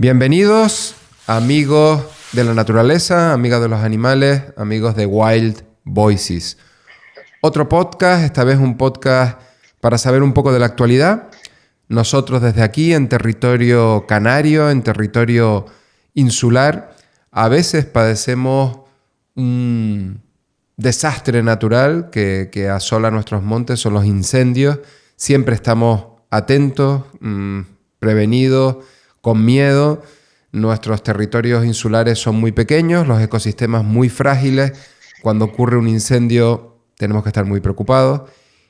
Bienvenidos, amigos de la naturaleza, amigos de los animales, amigos de Wild Voices. Otro podcast, esta vez un podcast para saber un poco de la actualidad. Nosotros desde aquí, en territorio canario, en territorio insular, a veces padecemos un desastre natural que asola nuestros montes, son los incendios. Siempre estamos atentos, prevenidos, con miedo. Nuestros territorios insulares son muy pequeños, los ecosistemas muy frágiles. Cuando ocurre un incendio tenemos que estar muy preocupados.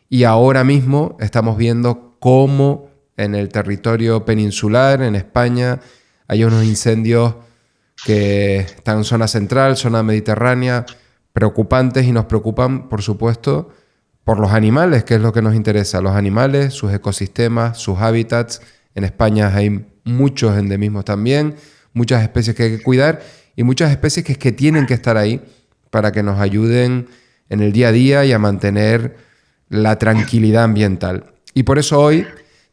Y ahora mismo estamos viendo cómo en el territorio peninsular, en España, hay unos incendios que están en zona central, zona mediterránea, preocupantes, y nos preocupan, por supuesto, por los animales, que es lo que nos interesa. Los animales, sus ecosistemas, sus hábitats. En España hay muchos endemismos también, muchas especies que hay que cuidar y muchas especies que tienen que estar ahí para que nos ayuden en el día a día y a mantener la tranquilidad ambiental. Y por eso hoy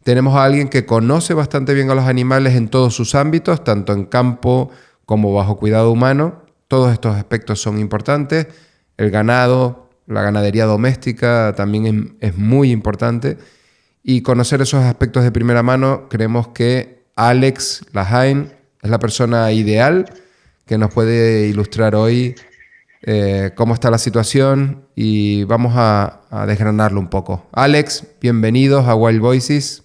tenemos a alguien que conoce bastante bien a los animales en todos sus ámbitos, tanto en campo como bajo cuidado humano. Todos estos aspectos son importantes. El ganado, la ganadería doméstica también es muy importante. Y conocer esos aspectos de primera mano, creemos que Alex Lahain es la persona ideal que nos puede ilustrar hoy cómo está la situación, y vamos a desgranarlo un poco. Alex, bienvenidos a Wild Voices.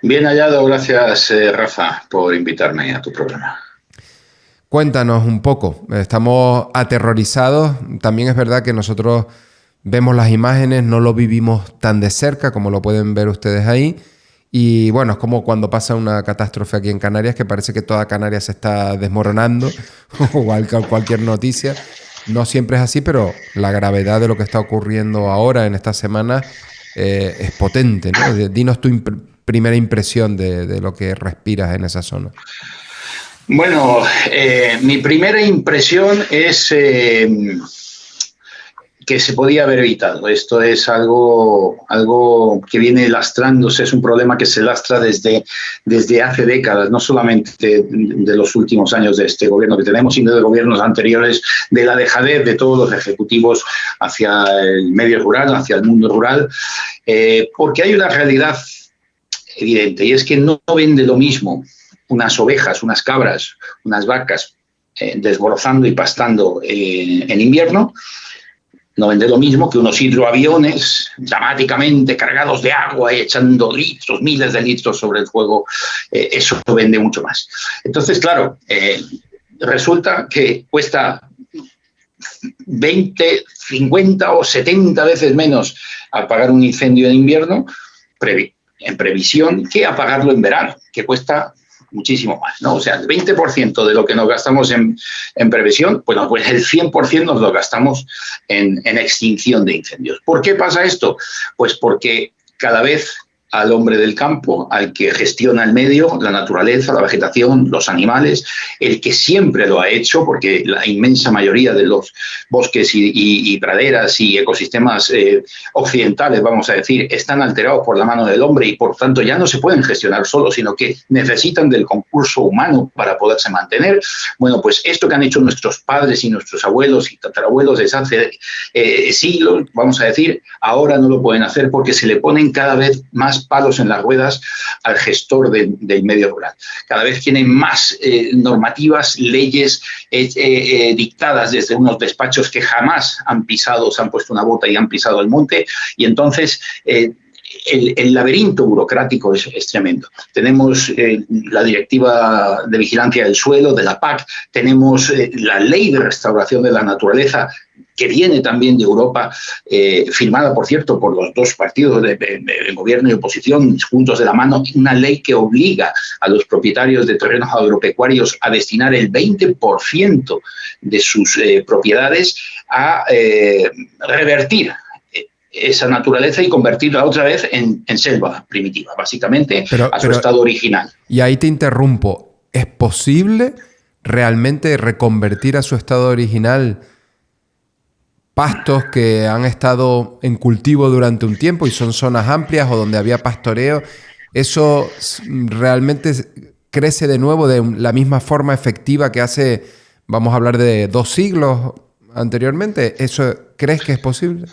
Bien hallado, gracias Rafa por invitarme a tu programa. Cuéntanos un poco, estamos aterrorizados. También es verdad que nosotros vemos las imágenes, no lo vivimos tan de cerca como lo pueden ver ustedes ahí. Y bueno, es como cuando pasa una catástrofe aquí en Canarias, que parece que toda Canarias se está desmoronando, o cualquier noticia. No siempre es así, pero la gravedad de lo que está ocurriendo ahora en estas semanas es potente, ¿no? Dinos tu primera impresión de lo que respiras en esa zona. Bueno, mi primera impresión es que se podía haber evitado. Esto es algo que viene lastrándose, es un problema que se lastra desde hace décadas, no solamente de los últimos años de este gobierno que tenemos, sino de gobiernos anteriores, de la dejadez de todos los ejecutivos hacia el medio rural, hacia el mundo rural, porque hay una realidad evidente, y es que no vende lo mismo unas ovejas, unas cabras, unas vacas desbrozando y pastando en invierno. No vende lo mismo que unos hidroaviones dramáticamente cargados de agua y echando litros, miles de litros sobre el fuego. Eso vende mucho más. Entonces, claro, resulta que cuesta 20, 50 o 70 veces menos apagar un incendio en invierno en previsión que apagarlo en verano, que cuesta muchísimo más, ¿no? O sea, el 20% de lo que nos gastamos en previsión, bueno, pues el 100% nos lo gastamos en extinción de incendios. ¿Por qué pasa esto? Pues porque cada vez al hombre del campo, al que gestiona el medio, la naturaleza, la vegetación, los animales, el que siempre lo ha hecho, porque la inmensa mayoría de los bosques y praderas y ecosistemas occidentales, vamos a decir, están alterados por la mano del hombre y por tanto ya no se pueden gestionar solos, sino que necesitan del concurso humano para poderse mantener. Bueno, pues esto que han hecho nuestros padres y nuestros abuelos y tatarabuelos desde hace siglos, vamos a decir, ahora no lo pueden hacer porque se le ponen cada vez más palos en las ruedas al gestor del medio rural. Cada vez tienen más normativas, leyes dictadas desde unos despachos que jamás han pisado, se han puesto una bota y han pisado el monte, y entonces el laberinto burocrático es tremendo. Tenemos la Directiva de Vigilancia del Suelo, de la PAC, tenemos la Ley de Restauración de la Naturaleza, que viene también de Europa, firmada, por cierto, por los dos partidos de gobierno y oposición, juntos de la mano, una ley que obliga a los propietarios de terrenos agropecuarios a destinar el 20% de sus propiedades a revertir esa naturaleza y convertirla otra vez en selva primitiva, básicamente a su estado original. Y ahí te interrumpo. ¿Es posible realmente reconvertir a su estado original pastos que han estado en cultivo durante un tiempo y son zonas amplias o donde había pastoreo? ¿Eso realmente crece de nuevo de la misma forma efectiva que hace, vamos a hablar de 2 siglos anteriormente. ¿Eso crees que es posible?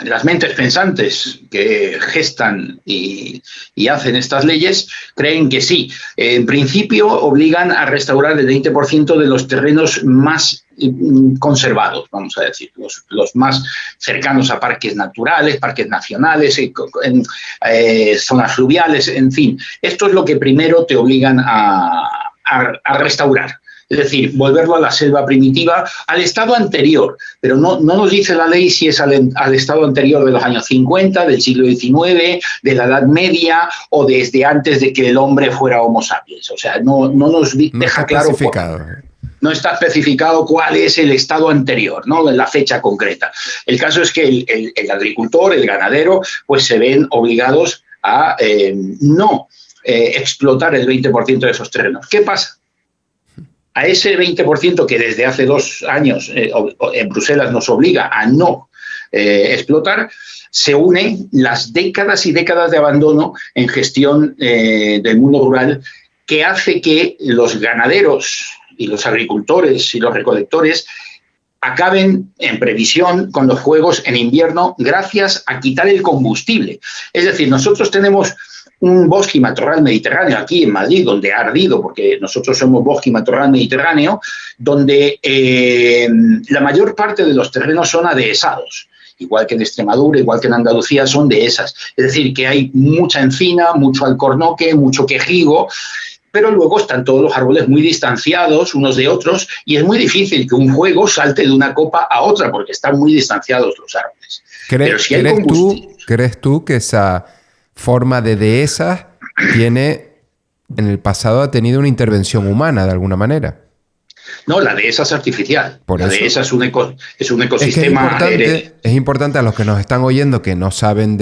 Las mentes pensantes que gestan y hacen estas leyes creen que sí. En principio obligan a restaurar el 20% de los terrenos más conservados, vamos a decir, los más cercanos a parques naturales, parques nacionales, zonas fluviales, en fin. Esto es lo que primero te obligan a restaurar. Es decir, volverlo a la selva primitiva, al estado anterior. Pero no nos dice la ley si es al estado anterior de los años 50, del siglo XIX, de la Edad Media o desde antes de que el hombre fuera Homo sapiens. O sea, no nos deja claro. No está especificado cuál es el estado anterior, ¿no? La fecha concreta. El caso es que el agricultor, el ganadero, pues se ven obligados a no explotar el 20% de esos terrenos. ¿Qué pasa? A ese 20% que desde hace 2 años en Bruselas nos obliga a no explotar, se unen las décadas y décadas de abandono en gestión del mundo rural, que hace que los ganaderos y los agricultores y los recolectores acaben en previsión con los fuegos en invierno gracias a quitar el combustible. Es decir, nosotros tenemos un bosque y matorral mediterráneo aquí en Madrid, donde ha ardido, porque nosotros somos bosque y matorral mediterráneo, donde la mayor parte de los terrenos son adhesados. Igual que en Extremadura, igual que en Andalucía, son dehesas. Es decir, que hay mucha encina, mucho alcornoque, mucho quejigo, pero luego están todos los árboles muy distanciados unos de otros y es muy difícil que un fuego salte de una copa a otra porque están muy distanciados los árboles. ¿Crees tú que esa forma de dehesas en el pasado ha tenido una intervención humana de alguna manera? No, la dehesa es artificial. La dehesa es un ecosistema. Es importante a los que nos están oyendo que no saben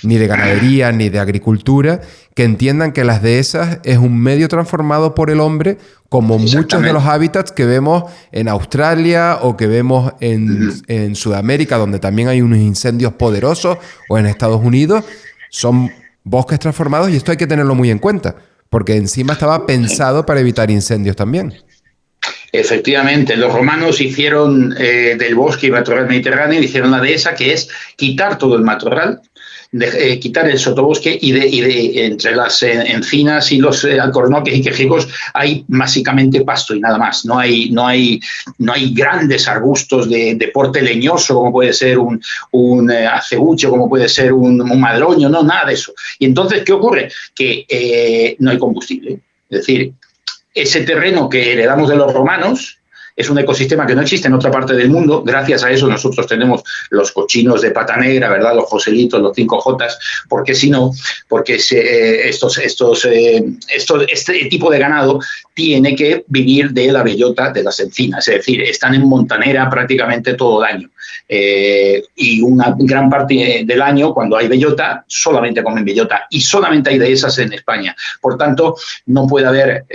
ni de ganadería ni de agricultura, que entiendan que las dehesas es un medio transformado por el hombre, como muchos de los hábitats que vemos en Australia o que vemos en Sudamérica, donde también hay unos incendios poderosos, o en Estados Unidos. Son bosques transformados y esto hay que tenerlo muy en cuenta, porque encima estaba pensado para evitar incendios también. Efectivamente, los romanos hicieron del bosque y matorral mediterráneo, hicieron la dehesa, que es quitar todo el matorral, quitar el sotobosque y entre las encinas y los alcornoques y quejigos hay básicamente pasto y nada más. No hay grandes arbustos de porte leñoso, como puede ser un acebuche, como puede ser un madroño, no, nada de eso. Y entonces, ¿qué ocurre? Que no hay combustible. Es decir, ese terreno que heredamos de los romanos es un ecosistema que no existe en otra parte del mundo. Gracias a eso nosotros tenemos los cochinos de pata negra, ¿verdad? Los joselitos, los 5J, porque si no, porque este tipo de ganado tiene que vivir de la bellota de las encinas, es decir, están en montanera prácticamente todo el año. Y una gran parte del año, cuando hay bellota, solamente comen bellota y solamente hay dehesas en España. Por tanto, no puede haber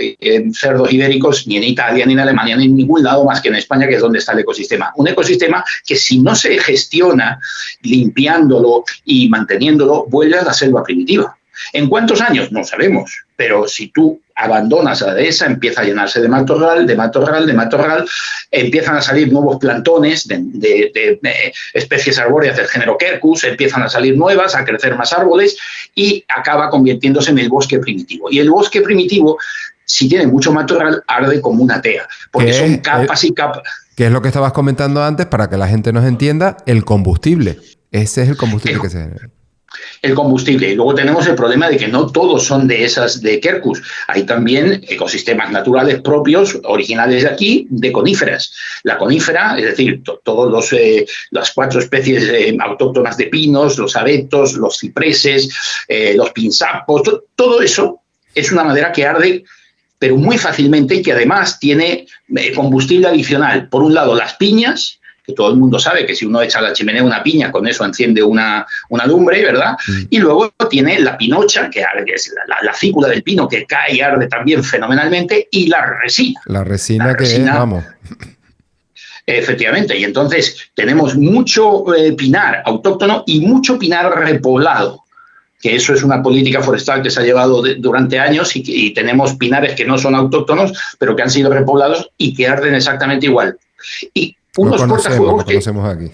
cerdos ibéricos ni en Italia, ni en Alemania, ni en ningún lado más que en España, que es donde está el ecosistema. Un ecosistema que si no se gestiona limpiándolo y manteniéndolo, vuelve a la selva primitiva. ¿En cuántos años? No sabemos, pero si tú abandonas la dehesa, empieza a llenarse de matorral, empiezan a salir nuevos plantones de especies arbóreas del género Quercus, empiezan a salir nuevas, a crecer más árboles y acaba convirtiéndose en el bosque primitivo. Y el bosque primitivo, si tiene mucho matorral, arde como una tea, porque son capas y capas. ¿Qué es lo que estabas comentando antes para que la gente nos entienda? El combustible. Ese es el combustible que se genera. El combustible. Y luego tenemos el problema de que no todos son dehesas de Quercus. Hay también ecosistemas naturales propios, originales de aquí, de coníferas. La conífera, es decir, todas las 4 especies autóctonas de pinos, los abetos, los cipreses, los pinsapos, todo eso es una madera que arde, pero muy fácilmente, y que además tiene combustible adicional. Por un lado, las piñas, que todo el mundo sabe que si uno echa a la chimenea una piña, con eso enciende una lumbre, ¿verdad? Y luego tiene la pinocha, que es la cícula del pino, que cae y arde también fenomenalmente, y la resina. La resina que vamos. Efectivamente, y entonces tenemos mucho pinar autóctono y mucho pinar repoblado. que eso es una política forestal que se ha llevado durante años y tenemos pinares que no son autóctonos, pero que han sido repoblados y que arden exactamente igual. Y unos cortafuegos que conocemos aquí.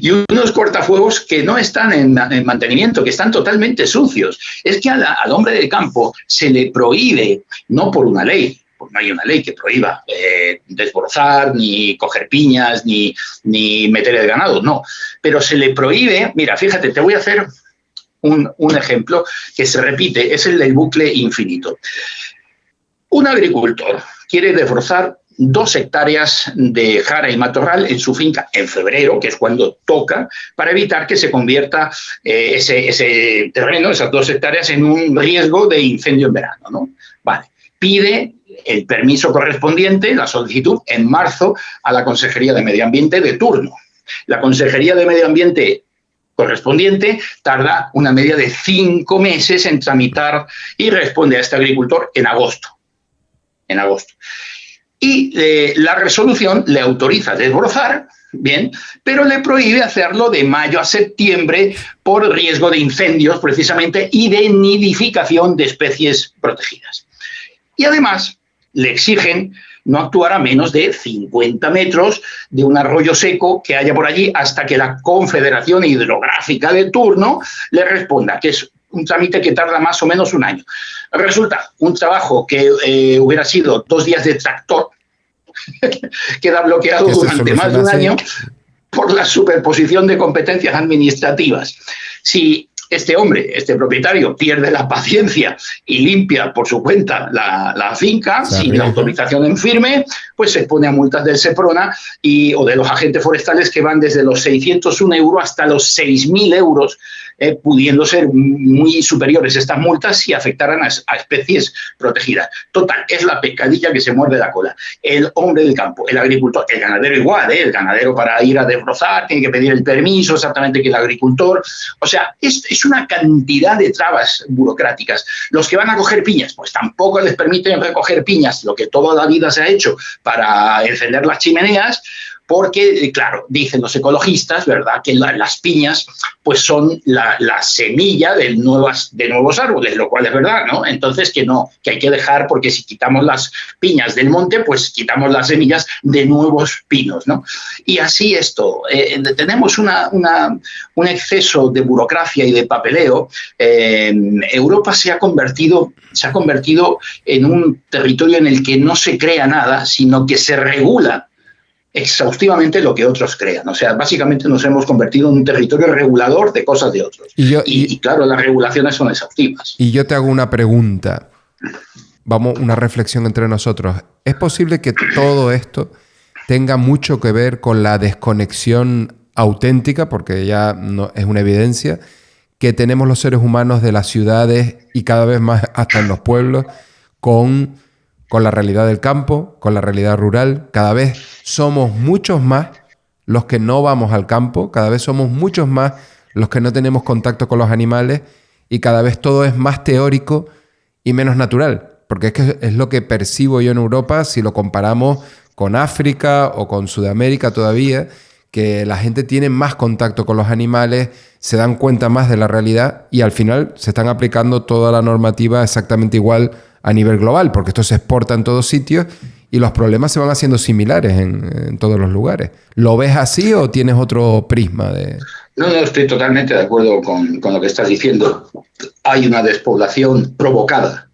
y unos cortafuegos que no están en mantenimiento, que están totalmente sucios. Es que al hombre del campo se le prohíbe, no por una ley, no hay una ley que prohíba desbrozar, ni coger piñas, ni meter el ganado, no. Pero se le prohíbe, mira, fíjate, te voy a hacer un ejemplo que se repite, es el del bucle infinito. Un agricultor quiere desbrozar 2 hectáreas de jara y matorral en su finca en febrero, que es cuando toca, para evitar que se convierta ese terreno, esas 2 hectáreas, en un riesgo de incendio en verano, ¿no? Vale, pide el permiso correspondiente, la solicitud, en marzo a la Consejería de Medio Ambiente de turno. La Consejería de Medio Ambiente correspondiente tarda una media de 5 meses en tramitar y responde a este agricultor en agosto. En agosto. Y la resolución le autoriza a desbrozar, bien, pero le prohíbe hacerlo de mayo a septiembre por riesgo de incendios, precisamente, y de nidificación de especies protegidas. Y además le exigen no actuar a menos de 50 metros de un arroyo seco que haya por allí hasta que la Confederación Hidrográfica de turno le responda, que es un trámite que tarda más o menos un año. Resulta un trabajo que hubiera sido 2 días de tractor, queda bloqueado durante más de un año por la superposición de competencias administrativas. Si este hombre, este propietario, pierde la paciencia y limpia por su cuenta la finca sin la autorización en firme, pues se expone a multas del Seprona o de los agentes forestales que van desde los 601 euros hasta los 6.000 euros, pudiendo ser muy superiores estas multas si afectaran a especies protegidas. Total, es la pescadilla que se muerde la cola. El hombre del campo, el agricultor, el ganadero igual, el ganadero para ir a desbrozar tiene que pedir el permiso exactamente que el agricultor. O sea, es una cantidad de trabas burocráticas. Los que van a coger piñas, pues tampoco les permiten recoger piñas, lo que toda la vida se ha hecho para encender las chimeneas, porque, claro, dicen los ecologistas, ¿verdad?, que las piñas pues son la semilla de nuevos árboles, lo cual es verdad, ¿no? Entonces que hay que dejar, porque si quitamos las piñas del monte, pues quitamos las semillas de nuevos pinos, ¿no? Y así esto. Tenemos un exceso de burocracia y de papeleo. Europa se ha convertido en un territorio en el que no se crea nada, sino que se regula exhaustivamente lo que otros crean. O sea, básicamente nos hemos convertido en un territorio regulador de cosas de otros. Y claro, las regulaciones son exhaustivas. Y yo te hago una pregunta. Vamos, una reflexión entre nosotros. ¿Es posible que todo esto tenga mucho que ver con la desconexión auténtica, porque ya no, es una evidencia, que tenemos los seres humanos de las ciudades y cada vez más hasta en los pueblos con la realidad del campo, con la realidad rural? Cada vez somos muchos más los que no vamos al campo, cada vez somos muchos más los que no tenemos contacto con los animales y cada vez todo es más teórico y menos natural. Porque es que es lo que percibo yo en Europa si lo comparamos con África o con Sudamérica todavía, que la gente tiene más contacto con los animales, se dan cuenta más de la realidad y al final se están aplicando toda la normativa exactamente igual a nivel global, porque esto se exporta en todos sitios y los problemas se van haciendo similares en todos los lugares. ¿Lo ves así o tienes otro prisma de...? No, estoy totalmente de acuerdo con lo que estás diciendo. Hay una despoblación provocada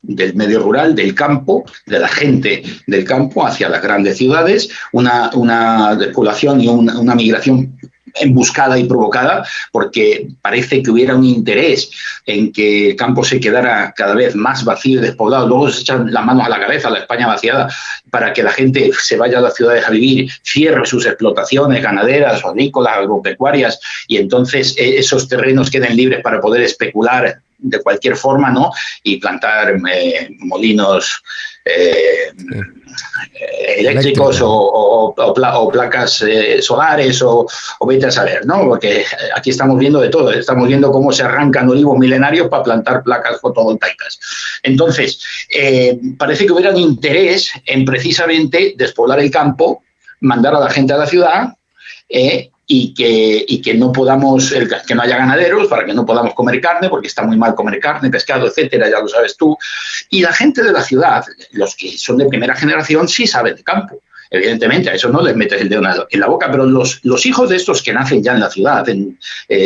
del medio rural, del campo, de la gente del campo hacia las grandes ciudades, una despoblación y una migración embuscada y provocada, porque parece que hubiera un interés en que el campo se quedara cada vez más vacío y despoblado. Luego se echan las manos a la cabeza, la España vaciada, para que la gente se vaya a las ciudades a vivir, cierre sus explotaciones ganaderas, agrícolas, agropecuarias, y entonces esos terrenos queden libres para poder especular de cualquier forma, ¿no? Y plantar molinos eléctricos o placas solares o vete a saber, ¿no? Porque aquí estamos viendo de todo, estamos viendo cómo se arrancan olivos milenarios para plantar placas fotovoltaicas. Entonces, parece que hubiera un interés en precisamente despoblar el campo, mandar a la gente a la ciudad y que no podamos, que no haya ganaderos, para que no podamos comer carne, porque está muy mal comer carne, pescado, etcétera, ya lo sabes tú. Y la gente de la ciudad, los que son de primera generación, sí saben de campo. Evidentemente, a eso no les metes el dedo en la boca, pero los hijos de estos que nacen ya en la ciudad,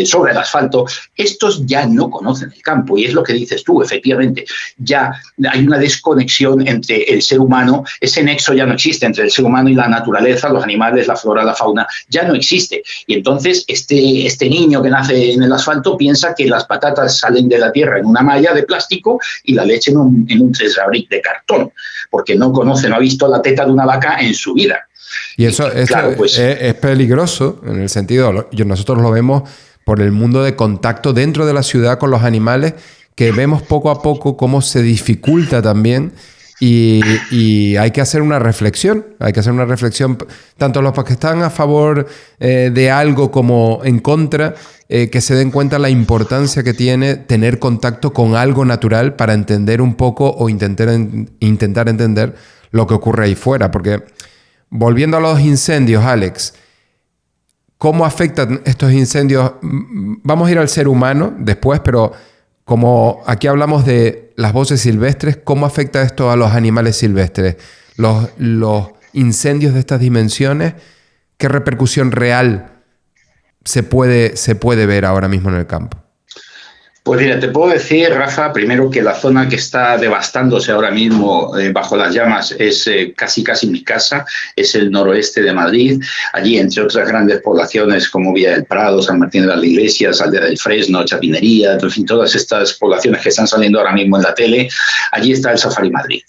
sobre el asfalto, estos ya no conocen el campo. Y es lo que dices tú, efectivamente. Ya hay una desconexión entre el ser humano, ese nexo ya no existe entre el ser humano y la naturaleza, los animales, la flora, la fauna, ya no existe. Y entonces este niño que nace en el asfalto piensa que las patatas salen de la tierra en una malla de plástico y la leche en un Tetrabric de cartón, porque no conoce, no ha visto la teta de una vaca en su vida. Y eso claro, pues, es peligroso en el sentido, nosotros lo vemos por el mundo de contacto dentro de la ciudad con los animales, que vemos poco a poco cómo se dificulta también y hay que hacer una reflexión. Hay que hacer una reflexión, tanto los que están a favor de algo como en contra, que se den cuenta la importancia que tiene tener contacto con algo natural para entender un poco o intentar entender lo que ocurre ahí fuera. Porque, volviendo a los incendios, Alex, ¿cómo afectan estos incendios? Vamos a ir al ser humano después, pero como aquí hablamos de las voces silvestres, ¿cómo afecta esto a los animales silvestres? Los incendios de estas dimensiones, ¿qué repercusión real se puede ver ahora mismo en el campo? Pues mira, te puedo decir, Rafa, primero que la zona que está devastándose ahora mismo bajo las llamas es casi mi casa, es el noroeste de Madrid. Allí, entre otras grandes poblaciones como Villa del Prado, San Martín de las Iglesias, Aldea del Fresno, Chapinería, en fin, todas estas poblaciones que están saliendo ahora mismo en la tele, allí está el Safari Madrid.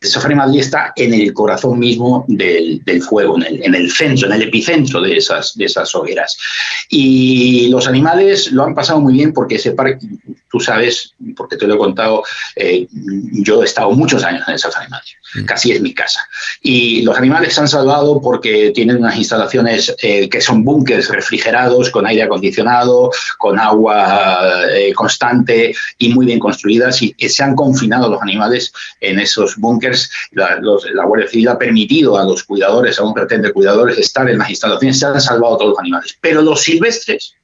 El Safari Madrid está en el corazón mismo del fuego, en el centro, en el epicentro de esas hogueras. Y los animales lo han pasado muy bien porque ese parque, tú sabes, porque te lo he contado, yo he estado muchos años en el Safari Madrid, casi es mi casa. Y los animales se han salvado porque tienen unas instalaciones que son búnkers refrigerados, con aire acondicionado, con agua constante y muy bien construidas, y se han confinado los animales en esos búnkers. La Guardia Civil ha permitido a los cuidadores, a un retén de cuidadores, estar en las instalaciones. Se han salvado todos los animales. Pero los silvestres,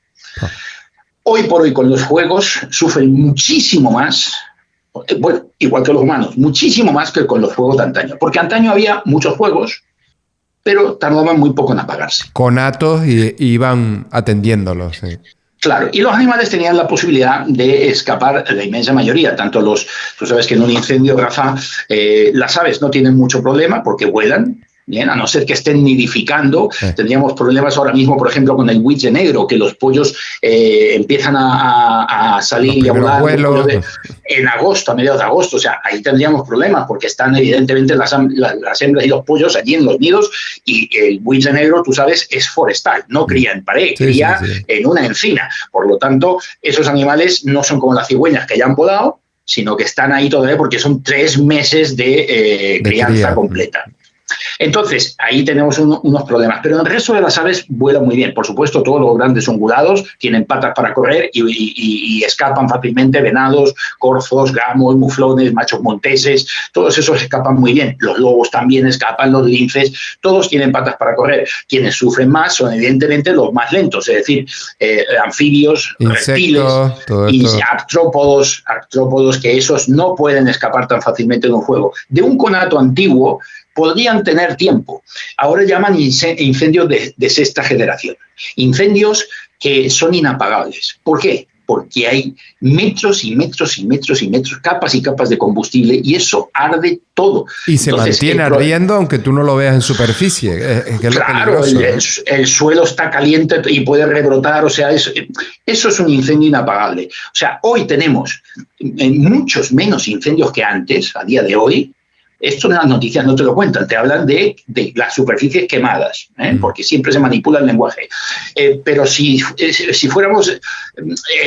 hoy por hoy con los fuegos, sufren muchísimo más, bueno, igual que los humanos, muchísimo más que con los fuegos de antaño. Porque antaño había muchos fuegos, pero tardaban muy poco en apagarse. Conatos y iban atendiéndolos, sí. Claro, y los animales tenían la posibilidad de escapar, la inmensa mayoría, tanto tú sabes que en un incendio, Rafa, las aves no tienen mucho problema porque vuelan, bien, a no ser que estén nidificando. Tendríamos problemas ahora mismo, por ejemplo, con el buitre negro, que los pollos empiezan a salir y a volar en agosto, a mediados de agosto. O sea, ahí tendríamos problemas porque están evidentemente las hembras y los pollos allí en los nidos, y el buitre negro, tú sabes, es forestal, no cría en pared, cría en una encina. Por lo tanto, esos animales no son como las cigüeñas que ya han volado, sino que están ahí todavía porque son 3 meses de crianza completa. Entonces, ahí tenemos unos problemas. Pero el resto de las aves vuelan muy bien. Por supuesto, todos los grandes ungulados tienen patas para correr y escapan fácilmente. Venados, corzos, gamos, muflones, machos monteses, todos esos escapan muy bien. Los lobos también escapan, los linces, todos tienen patas para correr. Quienes sufren más son evidentemente los más lentos, es decir, anfibios, insectos, reptiles y artrópodos, que esos no pueden escapar tan fácilmente de un fuego. De un conato antiguo podrían tener tiempo. Ahora llaman incendios de sexta generación. Incendios que son inapagables. ¿Por qué? Porque hay metros y metros y metros y metros, capas y capas de combustible, y eso arde todo. Y se mantiene ardiendo aunque tú no lo veas en superficie. Claro, el suelo está caliente y puede rebrotar. O sea, eso es un incendio inapagable. O sea, hoy tenemos muchos menos incendios que antes, a día de hoy. Esto en las noticias no te lo cuentan, te hablan de las superficies quemadas, porque siempre se manipula el lenguaje. Pero si fuéramos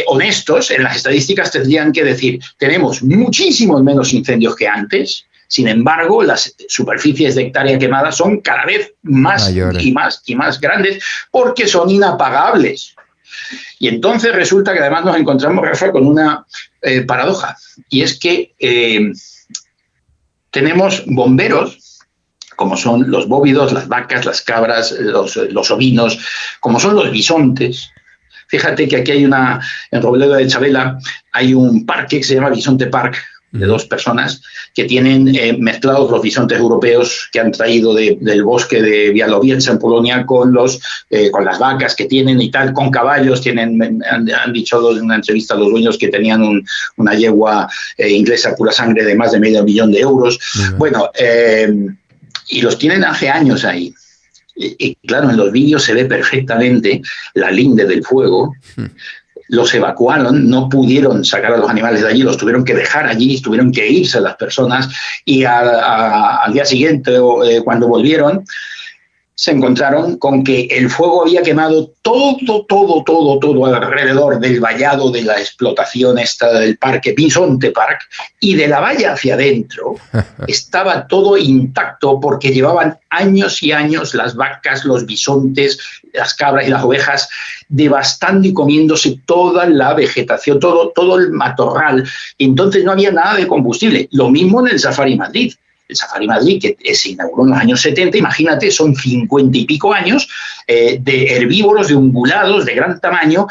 honestos, en las estadísticas tendrían que decir, tenemos muchísimos menos incendios que antes, sin embargo, las superficies de hectárea quemadas son cada vez más mayores y más grandes porque son inapagables. Y entonces resulta que además nos encontramos, Rafa, con una paradoja, y es que tenemos bomberos como son los bóvidos, las vacas, las cabras, los ovinos, como son los bisontes. Fíjate que aquí en Robledo de Chabela, hay un parque que se llama Bisonte Park, de 2 personas, que tienen mezclados los bisontes europeos que han traído del bosque de Białowieża en Polonia con las vacas que tienen y tal, con caballos. Han dicho en una entrevista a los dueños que tenían una yegua inglesa pura sangre de más de $500,000. Bueno, y los tienen hace años ahí. Y claro, en los vídeos se ve perfectamente la linde del fuego. Los evacuaron, no pudieron sacar a los animales de allí, los tuvieron que dejar allí, tuvieron que irse las personas, y al día siguiente, cuando volvieron, se encontraron con que el fuego había quemado todo alrededor del vallado de la explotación esta del parque, Bisonte Park, y de la valla hacia adentro estaba todo intacto porque llevaban años y años las vacas, los bisontes, las cabras y las ovejas devastando y comiéndose toda la vegetación, todo el matorral. Entonces no había nada de combustible. Lo mismo en el Safari Madrid. El Safari Madrid, que se inauguró en los años 70, imagínate, son 50 y pico años de herbívoros, de ungulados de gran tamaño,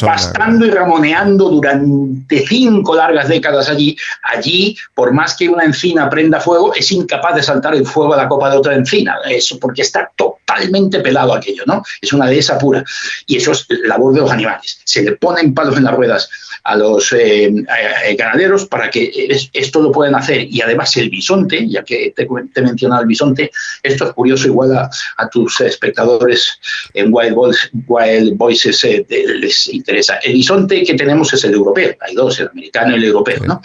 pastando y ramoneando durante 5 largas décadas allí. Allí, por más que una encina prenda fuego, es incapaz de saltar el fuego a la copa de otra encina, eso porque está totalmente pelado aquello, ¿no? Es una dehesa pura. Y eso es labor de los animales. Se le ponen palos en las ruedas a los ganaderos para que esto lo puedan hacer. Y además el bisonte, ya que te he mencionado el bisonte, esto es curioso, igual a tus espectadores en Wild Voices les interesa. El bisonte que tenemos es el europeo, hay 2, el americano y el europeo, ¿no?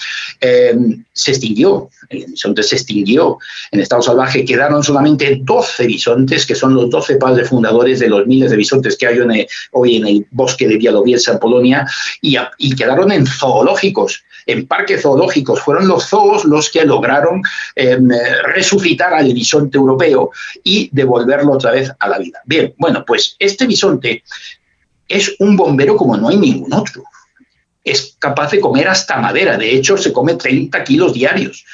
Se extinguió, el bisonte se extinguió en estado salvaje, quedaron solamente 12 bisontes, que son los 12 padres fundadores de los miles de bisontes que hay hoy en el bosque de Białowieża en Polonia, y quedaron en zoológicos, en parques zoológicos. Fueron los zoos los que lograron resucitar al bisonte europeo y devolverlo otra vez a la vida. Bien, bueno, pues este bisonte es un bombero como no hay ningún otro. Es capaz de comer hasta madera. De hecho, se come 30 kilos diarios.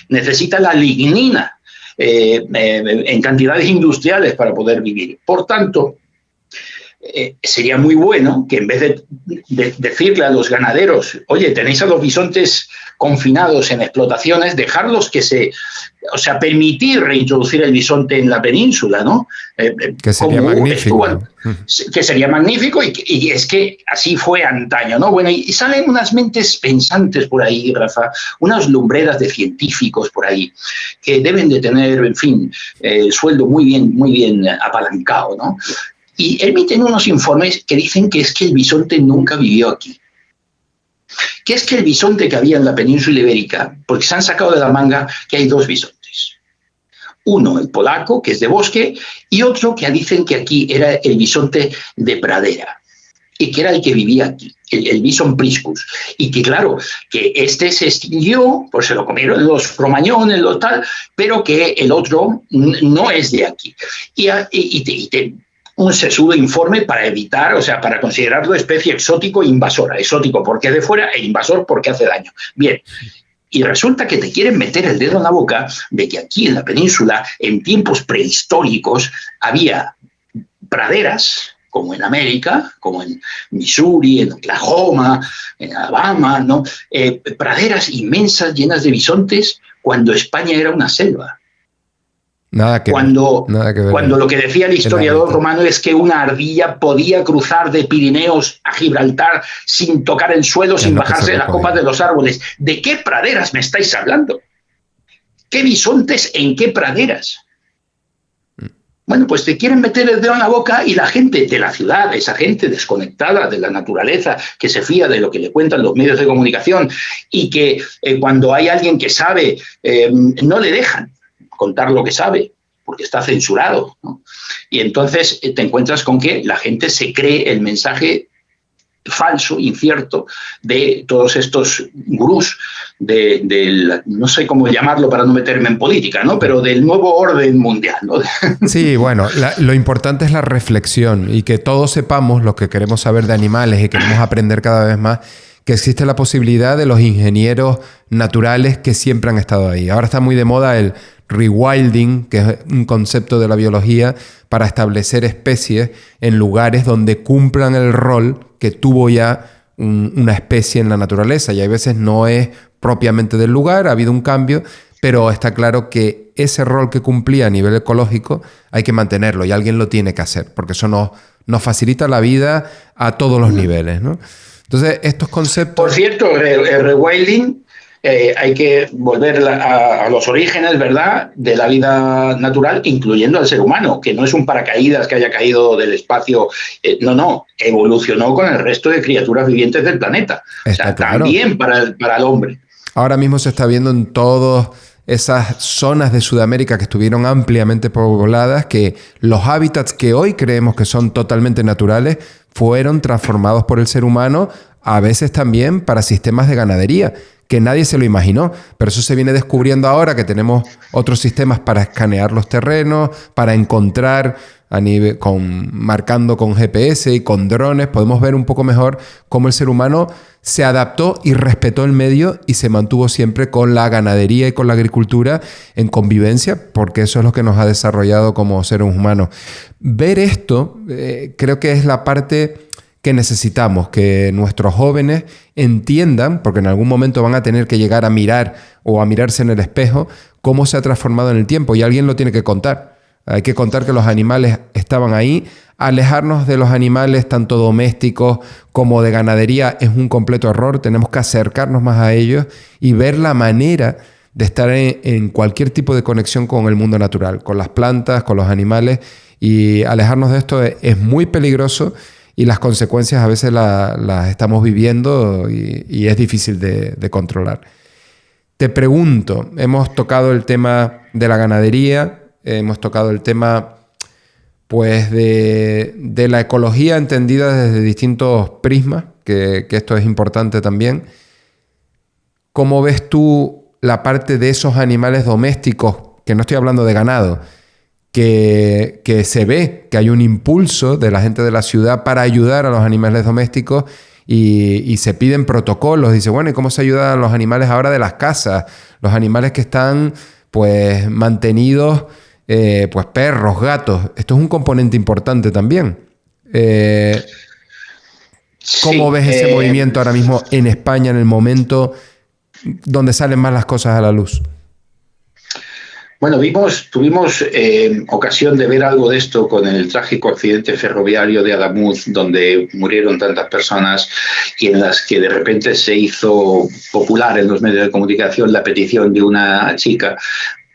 Necesita la lignina en cantidades industriales para poder vivir. Por tanto, sería muy bueno que en vez de decirle a los ganaderos, oye, tenéis a los bisontes confinados en explotaciones, dejarlos permitir reintroducir el bisonte en la península, ¿no? Que sería magnífico. Que sería magnífico, y es que así fue antaño, ¿no? Bueno, y salen unas mentes pensantes por ahí, Rafa, unas lumbreras de científicos por ahí, que deben de tener, en fin, el sueldo muy bien apalancado, ¿no? Y emiten unos informes que dicen que es que el bisonte nunca vivió aquí. Que es que el bisonte que había en la península ibérica, porque se han sacado de la manga que hay 2 bisontes. Uno, el polaco, que es de bosque, y otro que dicen que aquí era el bisonte de pradera, y que era el que vivía aquí, el bison priscus. Y que claro, que este se extinguió, pues se lo comieron los cromañones, los tal, pero que el otro no es de aquí. Un sesudo informe para evitar, para considerarlo especie exótico e invasora. Exótico porque es de fuera e invasor porque hace daño. Bien, y resulta que te quieren meter el dedo en la boca de que aquí en la península, en tiempos prehistóricos, había praderas, como en América, como en Missouri, en Oklahoma, en Alabama, ¿no? Praderas inmensas llenas de bisontes cuando España era una selva. Nada que ver. Cuando lo que decía el historiador romano es que una ardilla podía cruzar de Pirineos a Gibraltar sin tocar el suelo, sin bajarse de las copas de los árboles. ¿De qué praderas me estáis hablando? ¿Qué bisontes en qué praderas? Bueno, pues te quieren meter el dedo en la boca, y la gente de la ciudad, esa gente desconectada de la naturaleza, que se fía de lo que le cuentan los medios de comunicación, y que cuando hay alguien que sabe, no le dejan contar lo que sabe, porque está censurado, ¿no? Y entonces te encuentras con que la gente se cree el mensaje falso, incierto, de todos estos gurús no sé cómo llamarlo para no meterme en política, ¿no? Pero del nuevo orden mundial, ¿no? Sí, bueno, lo importante es la reflexión, y que todos sepamos, los que queremos saber de animales y queremos aprender cada vez más, que existe la posibilidad de los ingenieros naturales que siempre han estado ahí. Ahora está muy de moda el rewilding, que es un concepto de la biología para establecer especies en lugares donde cumplan el rol que tuvo ya una especie en la naturaleza. Y hay veces no es propiamente del lugar, ha habido un cambio, pero está claro que ese rol que cumplía a nivel ecológico hay que mantenerlo y alguien lo tiene que hacer, porque eso nos facilita la vida a todos los niveles, ¿no? Entonces, estos conceptos... Por cierto, el rewilding, hay que volver a los orígenes, ¿verdad?, de la vida natural, incluyendo al ser humano, que no es un paracaídas que haya caído del espacio. No, evolucionó con el resto de criaturas vivientes del planeta. Está, o sea, claro, también para el hombre. Ahora mismo se está viendo en todas esas zonas de Sudamérica que estuvieron ampliamente pobladas, que los hábitats que hoy creemos que son totalmente naturales fueron transformados por el ser humano, a veces también para sistemas de ganadería, que nadie se lo imaginó, pero eso se viene descubriendo ahora que tenemos otros sistemas para escanear los terrenos, para encontrar marcando con GPS y con drones, podemos ver un poco mejor cómo el ser humano se adaptó y respetó el medio y se mantuvo siempre con la ganadería y con la agricultura en convivencia, porque eso es lo que nos ha desarrollado como seres humanos. Ver esto creo que es la parte que necesitamos, que nuestros jóvenes entiendan, porque en algún momento van a tener que llegar a mirar o a mirarse en el espejo, cómo se ha transformado en el tiempo, y alguien lo tiene que contar. Hay que contar que los animales estaban ahí. Alejarnos de los animales, tanto domésticos como de ganadería, es un completo error. Tenemos que acercarnos más a ellos y ver la manera de estar en cualquier tipo de conexión con el mundo natural, con las plantas, con los animales, y alejarnos de esto es muy peligroso. Y las consecuencias a veces las estamos viviendo y es difícil de controlar. Te pregunto, hemos tocado el tema de la ganadería, hemos tocado el tema pues, de la ecología entendida desde distintos prismas, que esto es importante también. ¿Cómo ves tú la parte de esos animales domésticos, que no estoy hablando de ganado, que se ve que hay un impulso de la gente de la ciudad para ayudar a los animales domésticos y se piden protocolos? Dice, bueno, ¿y cómo se ayudan a los animales ahora de las casas? Los animales que están pues mantenidos, pues perros, gatos. Esto es un componente importante también. ¿Cómo ves ese movimiento ahora mismo en España, en el momento donde salen más las cosas a la luz? Bueno, tuvimos ocasión de ver algo de esto con el trágico accidente ferroviario de Adamuz, donde murieron tantas personas y en las que de repente se hizo popular en los medios de comunicación la petición de una chica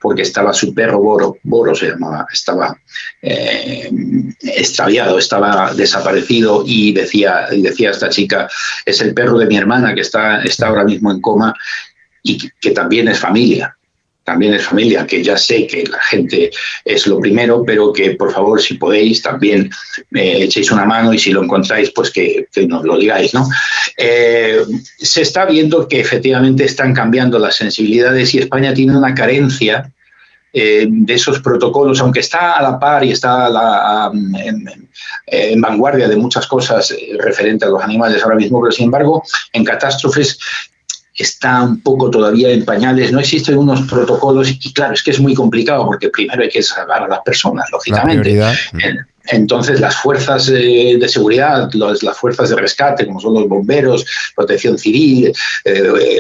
porque estaba su perro Boro se llamaba, estaba extraviado, estaba desaparecido, y decía esta chica, es el perro de mi hermana que está ahora mismo en coma y que también es familia. También es familia, que ya sé que la gente es lo primero, pero que por favor, si podéis, también echéis una mano, y si lo encontráis, pues que nos lo digáis, ¿no? Se está viendo que efectivamente están cambiando las sensibilidades y España tiene una carencia de esos protocolos, aunque está a la par y está en vanguardia de muchas cosas referente a los animales ahora mismo, pero sin embargo, en catástrofes está un poco todavía en pañales, no existen unos protocolos, y claro, es que es muy complicado porque primero hay que salvar a las personas, lógicamente. Entonces, las fuerzas de seguridad, las fuerzas de rescate, como son los bomberos, protección civil,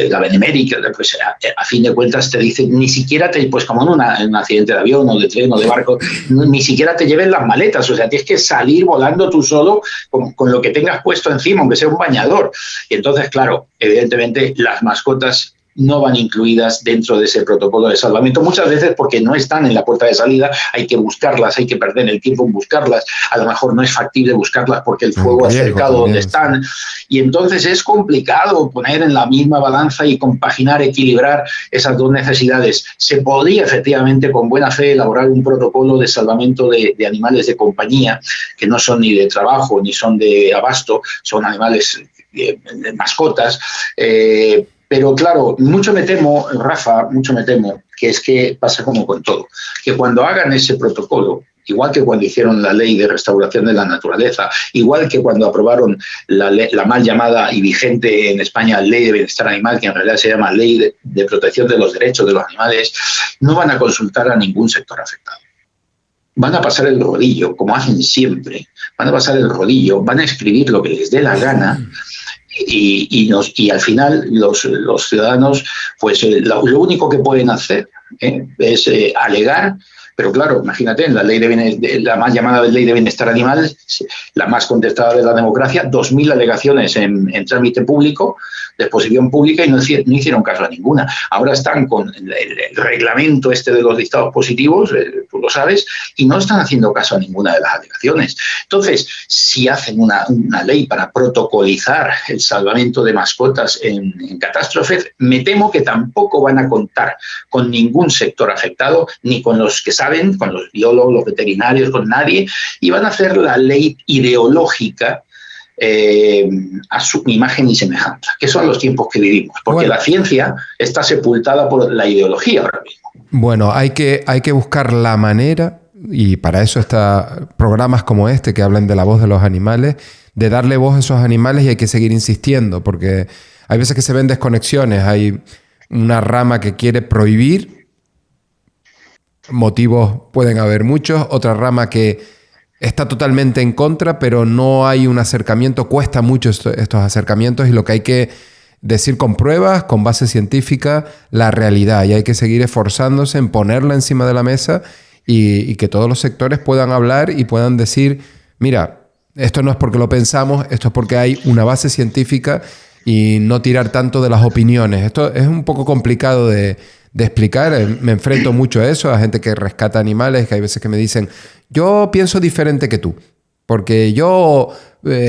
la Benemérita, pues a fin de cuentas te dicen, ni siquiera pues como en un accidente de avión o de tren o de barco, ni siquiera te lleven las maletas, o sea, tienes que salir volando tú solo con lo que tengas puesto encima, aunque sea un bañador. Y entonces, claro, evidentemente las mascotas no van incluidas dentro de ese protocolo de salvamento, muchas veces porque no están en la puerta de salida, hay que buscarlas, hay que perder el tiempo en buscarlas, a lo mejor no es factible buscarlas porque el fuego ha cercado donde están, y entonces es complicado poner en la misma balanza y compaginar, equilibrar esas dos necesidades. Se podría efectivamente con buena fe elaborar un protocolo de salvamento de animales de compañía, que no son ni de trabajo ni son de abasto, son animales de mascotas, pero claro, mucho me temo, Rafa, que es que pasa como con todo, que cuando hagan ese protocolo, igual que cuando hicieron la ley de restauración de la naturaleza, igual que cuando aprobaron la mal llamada y vigente en España Ley de Bienestar Animal, que en realidad se llama Ley de Protección de los Derechos de los Animales, no van a consultar a ningún sector afectado. Van a pasar el rodillo, como hacen siempre, van a pasar el rodillo, van a escribir lo que les dé la gana. Y al final los ciudadanos, pues lo único que pueden hacer es alegar, pero claro, imagínate, en la más llamada Ley de Bienestar Animal, la más contestada de la democracia, 2.000 alegaciones en trámite público, de exposición pública, y no hicieron caso a ninguna. Ahora están con el reglamento de los listados positivos, tú lo sabes, y no están haciendo caso a ninguna de las alegaciones. Entonces, si hacen una ley para protocolizar el salvamento de mascotas en catástrofes, me temo que tampoco van a contar con ningún sector afectado, ni con los que saben, con los biólogos, los veterinarios, con nadie, y van a hacer la ley ideológica a su imagen y semejanza, que son los tiempos que vivimos, porque la ciencia está sepultada por la ideología ahora mismo. Bueno, hay que buscar la manera, y para eso están programas como este que hablan de la voz de los animales, de darle voz a esos animales, y hay que seguir insistiendo, porque hay veces que se ven desconexiones, hay una rama que quiere prohibir, motivos pueden haber muchos, otra rama que está totalmente en contra, pero no hay un acercamiento, cuesta mucho estos acercamientos, y lo que hay que decir con pruebas, con base científica, la realidad, y hay que seguir esforzándose en ponerla encima de la mesa y que todos los sectores puedan hablar y puedan decir, mira, esto no es porque lo pensamos, esto es porque hay una base científica, y no tirar tanto de las opiniones. Esto es un poco complicado de explicar. Me enfrento mucho a eso, a gente que rescata animales, que hay veces que me dicen, yo pienso diferente que tú, porque yo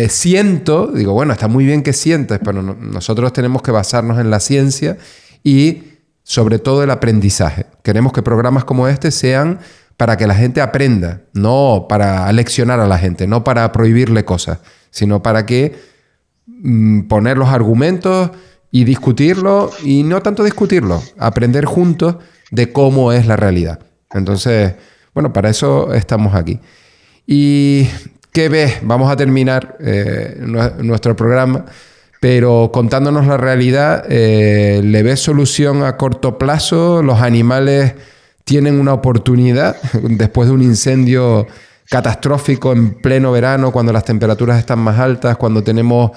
siento, digo, bueno, está muy bien que sientes, pero nosotros tenemos que basarnos en la ciencia y sobre todo el aprendizaje. Queremos que programas como este sean para que la gente aprenda, no para aleccionar a la gente, no para prohibirle cosas, sino para que poner los argumentos y discutirlo, y no tanto discutirlo, aprender juntos de cómo es la realidad. Entonces, bueno, para eso estamos aquí. ¿Y qué ves? Vamos a terminar nuestro programa, pero contándonos la realidad. ¿Le ves solución a corto plazo? ¿Los animales tienen una oportunidad después de un incendio catastrófico en pleno verano, cuando las temperaturas están más altas, cuando tenemos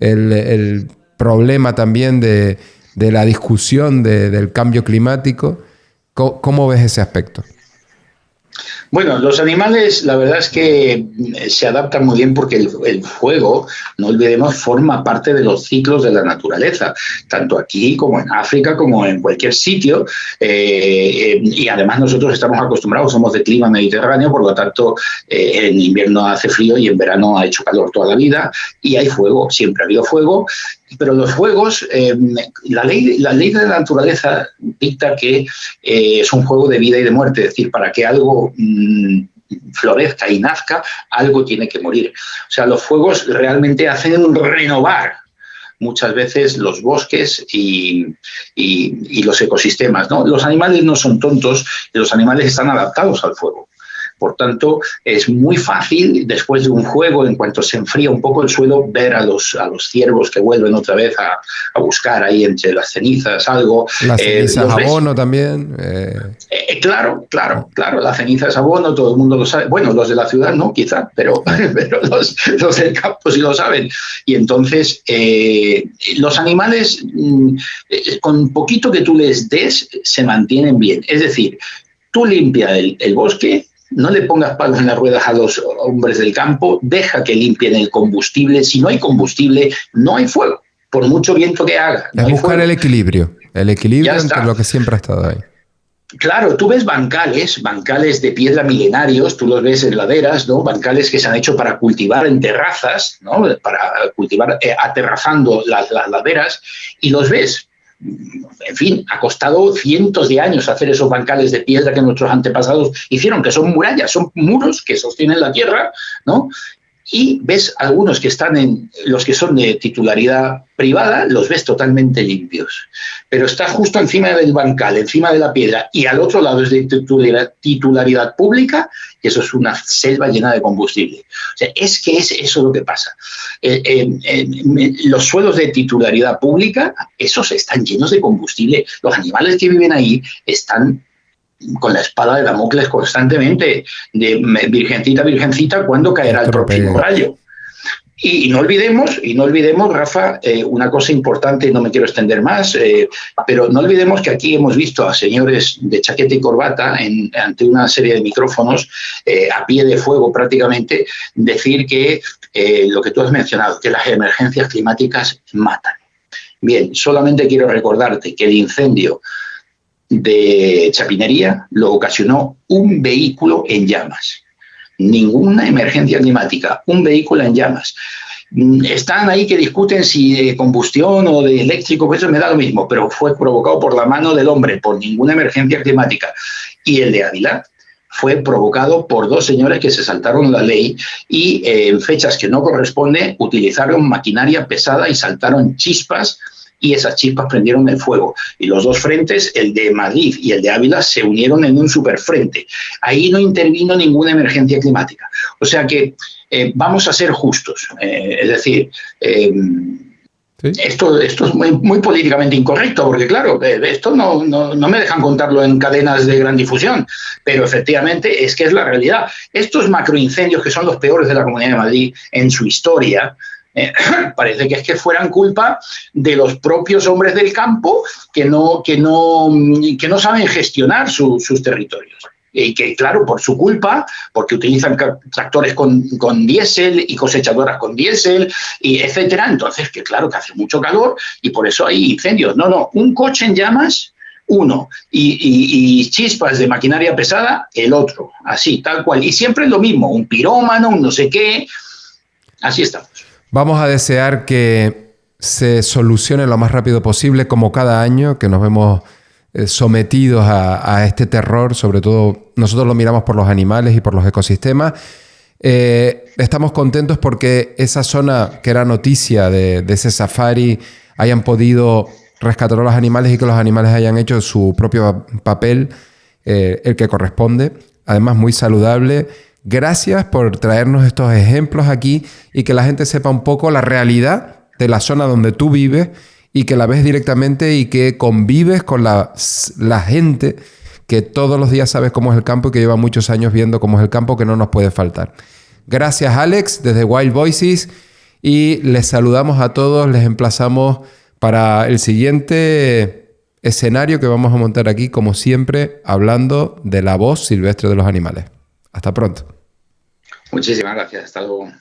el problema también de la discusión del cambio climático? ¿Cómo ves ese aspecto? Bueno, los animales, la verdad es que se adaptan muy bien, porque el fuego, no olvidemos, forma parte de los ciclos de la naturaleza, tanto aquí como en África, como en cualquier sitio. Y además nosotros estamos acostumbrados, somos de clima mediterráneo, por lo tanto en invierno hace frío y en verano ha hecho calor toda la vida, y hay fuego, siempre ha habido fuego. Pero los fuegos, la ley de la naturaleza dicta que es un juego de vida y de muerte, es decir, para que algo florezca y nazca, algo tiene que morir. O sea, los fuegos realmente hacen renovar muchas veces los bosques y los ecosistemas, ¿no? Los animales no son tontos, los animales están adaptados al fuego. Por tanto, es muy fácil, después de un fuego, en cuanto se enfría un poco el suelo, ver a los ciervos que vuelven otra vez a buscar ahí entre las cenizas algo. Las cenizas abono también. Claro, la ceniza es abono, todo el mundo lo sabe. Bueno, los de la ciudad no, quizá, pero los del campo sí lo saben. Y entonces, los animales, con poquito que tú les des, se mantienen bien. Es decir, tú limpias el bosque, no le pongas palos en las ruedas a los hombres del campo, deja que limpien el combustible. Si no hay combustible, no hay fuego, por mucho viento que haga. Es buscar el equilibrio entre lo que siempre ha estado ahí. Claro, tú ves bancales de piedra milenarios, tú los ves en laderas, ¿no? Bancales que se han hecho para cultivar en terrazas, ¿no? Para cultivar aterrazando las laderas, y los ves. En fin, ha costado cientos de años hacer esos bancales de piedra que nuestros antepasados hicieron, que son murallas, son muros que sostienen la tierra, ¿no? y ves algunos que están los que son de titularidad privada, los ves totalmente limpios. Pero está justo encima del bancal, encima de la piedra, y al otro lado es de titularidad pública, y eso es una selva llena de combustible. O sea, es que es eso lo que pasa. Los suelos de titularidad pública, esos están llenos de combustible. Los animales que viven ahí están con la espada de Damocles constantemente, de virgencita, virgencita, ¿cuándo caerá el próximo rayo? Y no olvidemos, Rafa, una cosa importante, no me quiero extender más, pero no olvidemos que aquí hemos visto a señores de chaqueta y corbata ante una serie de micrófonos, a pie de fuego prácticamente, decir que lo que tú has mencionado, que las emergencias climáticas matan. Bien, solamente quiero recordarte que el incendio de Chapinería lo ocasionó un vehículo en llamas. Ninguna emergencia climática, un vehículo en llamas. Están ahí que discuten si de combustión o de eléctrico, pues eso me da lo mismo, pero fue provocado por la mano del hombre, por ninguna emergencia climática. Y el de Ávila fue provocado por dos señores que se saltaron la ley y en fechas que no corresponden utilizaron maquinaria pesada y saltaron chispas, y esas chispas prendieron el fuego. Y los dos frentes, el de Madrid y el de Ávila, se unieron en un superfrente. Ahí no intervino ninguna emergencia climática. O sea que vamos a ser justos. Es decir, ¿sí? Esto es muy políticamente incorrecto, porque claro, esto no me dejan contarlo en cadenas de gran difusión, pero efectivamente es que es la realidad. Estos macroincendios, que son los peores de la Comunidad de Madrid en su historia, parece que es que fueran culpa de los propios hombres del campo que no saben gestionar sus territorios. Y que, claro, por su culpa, porque utilizan tractores con diésel y cosechadoras con diésel, y etcétera, entonces, que claro, que hace mucho calor y por eso hay incendios. No, un coche en llamas, uno, y chispas de maquinaria pesada, el otro, así, tal cual. Y siempre es lo mismo, un pirómano, un no sé qué, así estamos. Vamos a desear que se solucione lo más rápido posible, como cada año, que nos vemos sometidos a este terror. Sobre todo, nosotros lo miramos por los animales y por los ecosistemas. Estamos contentos porque esa zona que era noticia de ese safari hayan podido rescatar a los animales y que los animales hayan hecho su propio papel, el que corresponde. Además, muy saludable. Gracias por traernos estos ejemplos aquí y que la gente sepa un poco la realidad de la zona donde tú vives y que la ves directamente y que convives con la gente que todos los días sabes cómo es el campo y que lleva muchos años viendo cómo es el campo, que no nos puede faltar. Gracias, Alex, desde Wild Voices, y les saludamos a todos, les emplazamos para el siguiente escenario que vamos a montar aquí, como siempre, hablando de la voz silvestre de los animales. Hasta pronto. Muchísimas gracias. Hasta luego.